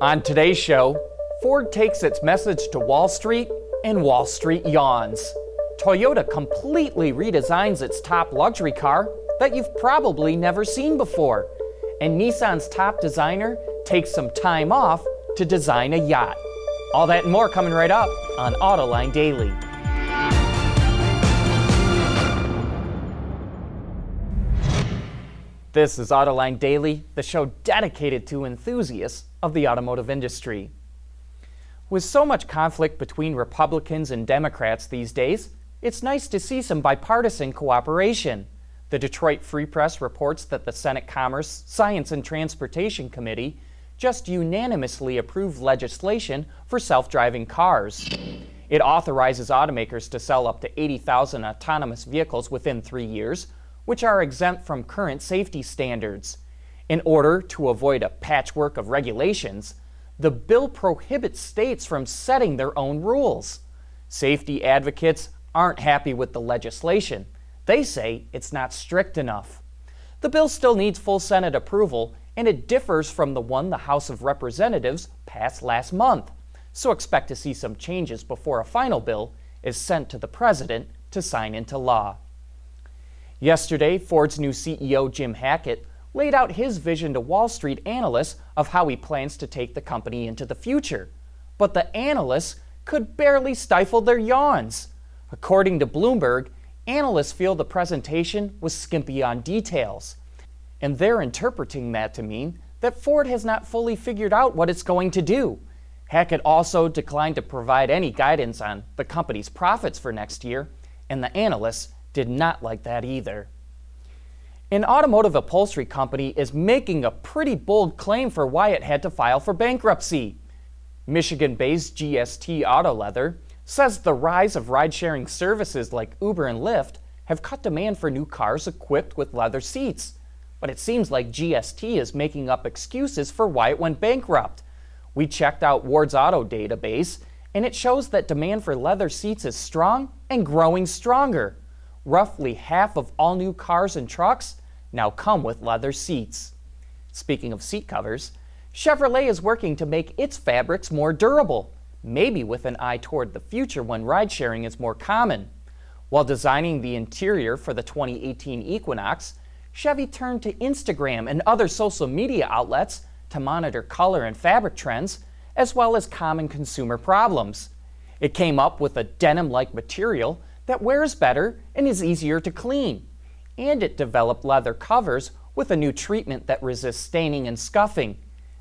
On today's show, Ford takes its message to Wall Street and Wall Street yawns. Toyota completely redesigns its top luxury car that you've probably never seen before. And Nissan's top designer takes some time off to design a yacht. All that and more coming right up on Autoline Daily. This is Autoline Daily, the show dedicated to enthusiasts of the automotive industry. With so much conflict between Republicans and Democrats these days, it's nice to see some bipartisan cooperation. The Detroit Free Press reports that the Senate Commerce, Science and Transportation Committee just unanimously approved legislation for self-driving cars. It authorizes automakers to sell up to 80,000 autonomous vehicles within 3 years, which are exempt from current safety standards. In order to avoid a patchwork of regulations, the bill prohibits states from setting their own rules. Safety advocates aren't happy with the legislation. They say it's not strict enough. The bill still needs full Senate approval, and it differs from the one the House of Representatives passed last month. So expect to see some changes before a final bill is sent to the President to sign into law. Yesterday, Ford's new CEO, Jim Hackett, laid out his vision to Wall Street analysts of how he plans to take the company into the future. But the analysts could barely stifle their yawns. According to Bloomberg, analysts feel the presentation was skimpy on details. And they're interpreting that to mean that Ford has not fully figured out what it's going to do. Hackett also declined to provide any guidance on the company's profits for next year, and the analysts did not like that either. An automotive upholstery company is making a pretty bold claim for why it had to file for bankruptcy. Michigan-based GST Auto Leather says the rise of ride-sharing services like Uber and Lyft have cut demand for new cars equipped with leather seats. But it seems like GST is making up excuses for why it went bankrupt. We checked out Ward's Auto database, and it shows that demand for leather seats is strong and growing stronger. Roughly half of all new cars and trucks now come with leather seats. Speaking of seat covers, Chevrolet is working to make its fabrics more durable, maybe with an eye toward the future when ride-sharing is more common. While designing the interior for the 2018 Equinox, Chevy turned to Instagram and other social media outlets to monitor color and fabric trends, as well as common consumer problems. It came up with a denim-like material that wears better and is easier to clean. And it developed leather covers with a new treatment that resists staining and scuffing.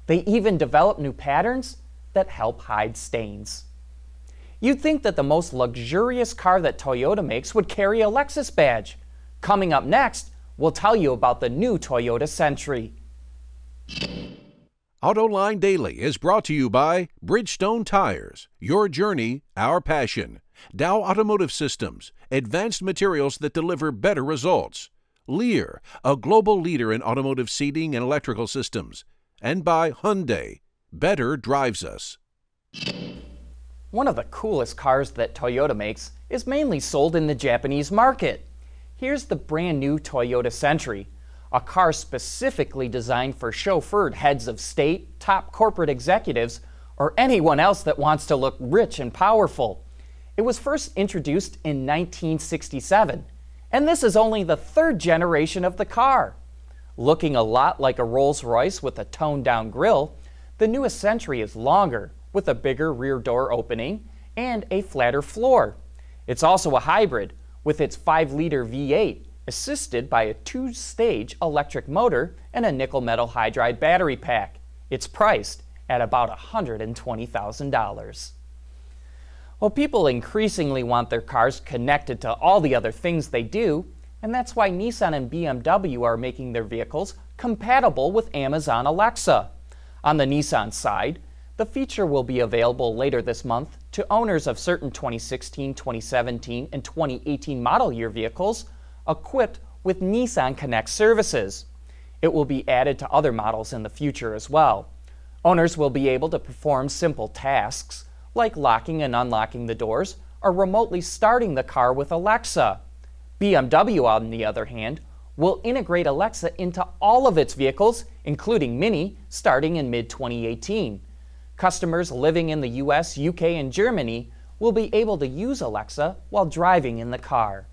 They even developed new patterns that help hide stains. You'd think that the most luxurious car that Toyota makes would carry a Lexus badge. Coming up next, we'll tell you about the new Toyota Century. Autoline Daily is brought to you by Bridgestone Tires, your journey, our passion. Dow Automotive Systems, advanced materials that deliver better results. Lear, a global leader in automotive seating and electrical systems. And by Hyundai, better drives us. One of the coolest cars that Toyota makes is mainly sold in the Japanese market. Here's the brand new Toyota Century, a car specifically designed for chauffeured heads of state, top corporate executives, or anyone else that wants to look rich and powerful. It was first introduced in 1967, and this is only the third generation of the car. Looking a lot like a Rolls-Royce with a toned-down grille, the newest Century is longer, with a bigger rear door opening and a flatter floor. It's also a hybrid, with its 5-liter V8, assisted by a 2-stage electric motor and a nickel-metal hydride battery pack. It's priced at about $120,000. Well, people increasingly want their cars connected to all the other things they do, and that's why Nissan and BMW are making their vehicles compatible with Amazon Alexa. On the Nissan side, the feature will be available later this month to owners of certain 2016, 2017, and 2018 model year vehicles equipped with Nissan Connect services. It will be added to other models in the future as well. Owners will be able to perform simple tasks like locking and unlocking the doors or remotely starting the car with Alexa. BMW, on the other hand, will integrate Alexa into all of its vehicles, including Mini, starting in mid-2018. Customers living in the US, UK, and Germany will be able to use Alexa while driving in the car.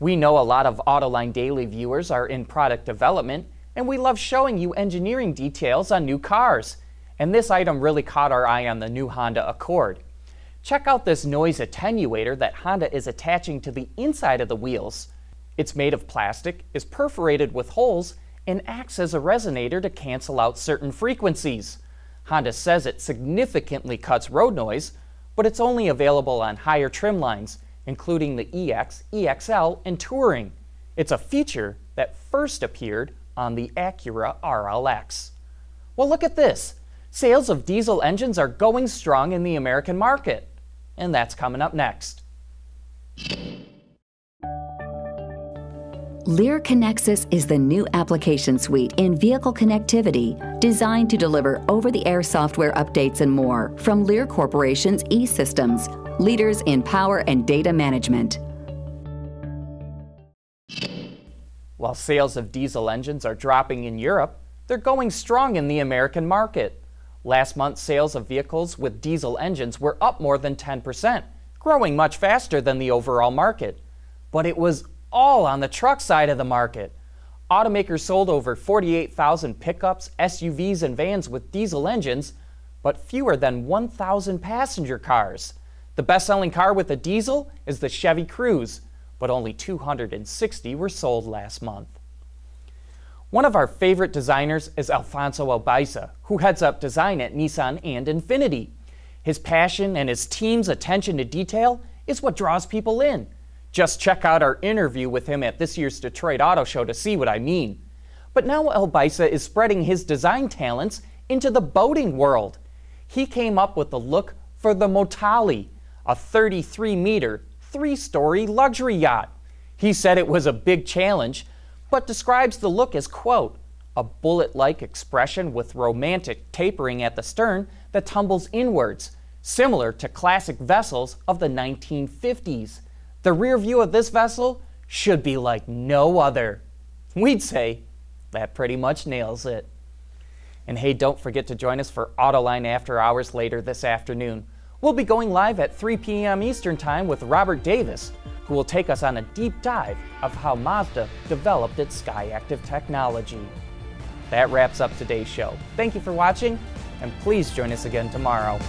We know a lot of Autoline Daily viewers are in product development, and we love showing you engineering details on new cars. And this item really caught our eye on the new Honda Accord. Check out this noise attenuator that Honda is attaching to the inside of the wheels. It's made of plastic, is perforated with holes, and acts as a resonator to cancel out certain frequencies. Honda says it significantly cuts road noise, but it's only available on higher trim lines, including the EX, EXL, and Touring. It's a feature that first appeared on the Acura RLX. Well, look at this. Sales of diesel engines are going strong in the American market. And that's coming up next. Lear Connexus is the new application suite in vehicle connectivity designed to deliver over-the-air software updates and more from Lear Corporation's E-Systems, leaders in power and data management. While sales of diesel engines are dropping in Europe, they're going strong in the American market. Last month, sales of vehicles with diesel engines were up more than 10%, growing much faster than the overall market. But it was all on the truck side of the market. Automakers sold over 48,000 pickups, SUVs, and vans with diesel engines, but fewer than 1,000 passenger cars. The best-selling car with a diesel is the Chevy Cruze, but only 260 were sold last month. One of our favorite designers is Alfonso Albaisa, who heads up design at Nissan and Infiniti. His passion and his team's attention to detail is what draws people in. Just check out our interview with him at this year's Detroit Auto Show to see what I mean. But now Albaisa is spreading his design talents into the boating world. He came up with the look for the Motali, a 33-meter, 3-story luxury yacht. He said it was a big challenge, but describes the look as, quote, a bullet-like expression with romantic tapering at the stern that tumbles inwards, similar to classic vessels of the 1950s. The rear view of this vessel should be like no other. We'd say that pretty much nails it. And hey, don't forget to join us for Autoline After Hours later this afternoon. We'll be going live at 3 p.m. Eastern Time with Robert Davis, who will take us on a deep dive of how Mazda developed its SkyActiv technology. That wraps up today's show. Thank you for watching, and please join us again tomorrow.